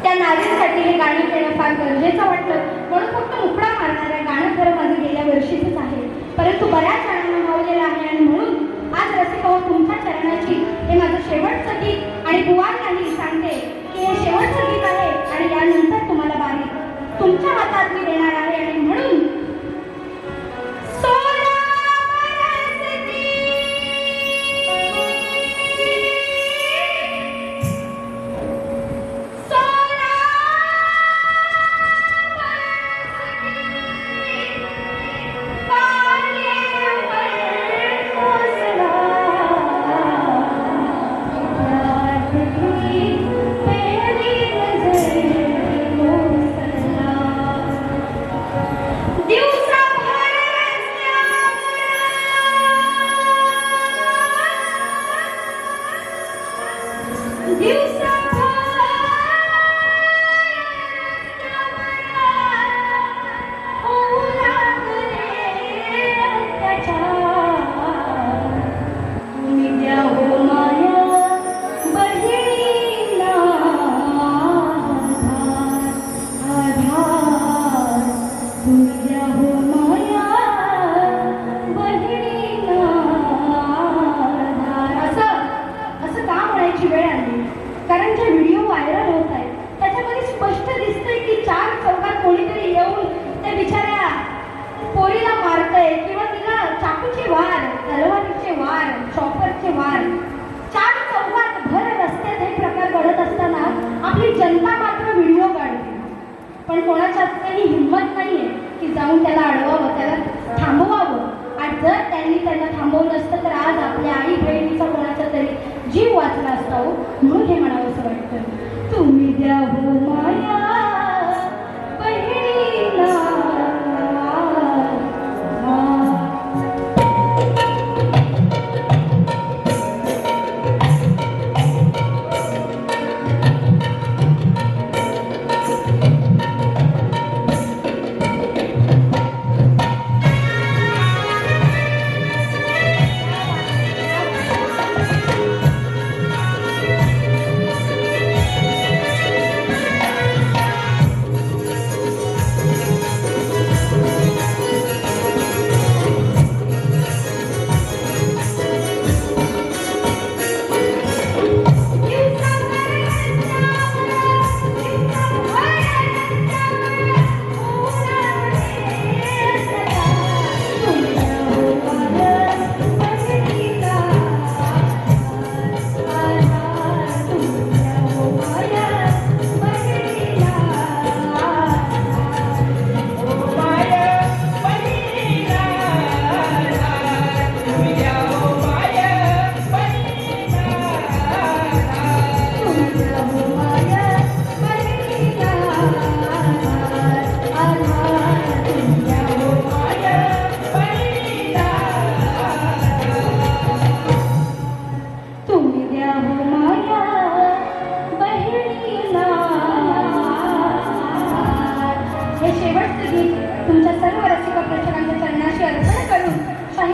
त्या नारीसाठी हे गाणं देणं फार गरजेचं वाटलं, म्हणून फक्त मुकडा मारणाऱ्या गाणं खरं माझं गेल्या वर्षीचंच आहे, परंतु बऱ्याच जणांना भावलेलं आहे आणि म्हणून आज रसिका तुमच्या चरणाची हे माझं शेवटचं गीत आणि बुवांनाही सांगते की हे शेवटचं गीत आहे आणि यानंतर तुम्हाला बारी तुमच्या हातात मी देणार आहे आणि म्हणून कारण जे व्हिडिओ व्हायरल होत आहेत त्याच्यामध्ये स्पष्ट दिसतंय की चार चौकात कोणीतरी येऊन त्या बिचाऱ्या पोरीला मारतंय किंवा तिला चाकूचे वार, तलवारीचे वार, चॉपरचे वार चार चौकात भर रस्त्यात हे प्रकार घडत असताना आपली जनता मात्र व्हिडिओ काढते, पण कोणाच्यात काही हिंमत नाहीये की जाऊन त्याला अडवावं, त्याला थांबवावं. आणि जर त्यांनी त्यांना थांबवलं असतं तर आज आपल्या आई बहिणीचा कोणाचा तरी जीव वाचला असता. म्हणून हे म्हणावं असं वाटतं, तुम्ही द्या हो माया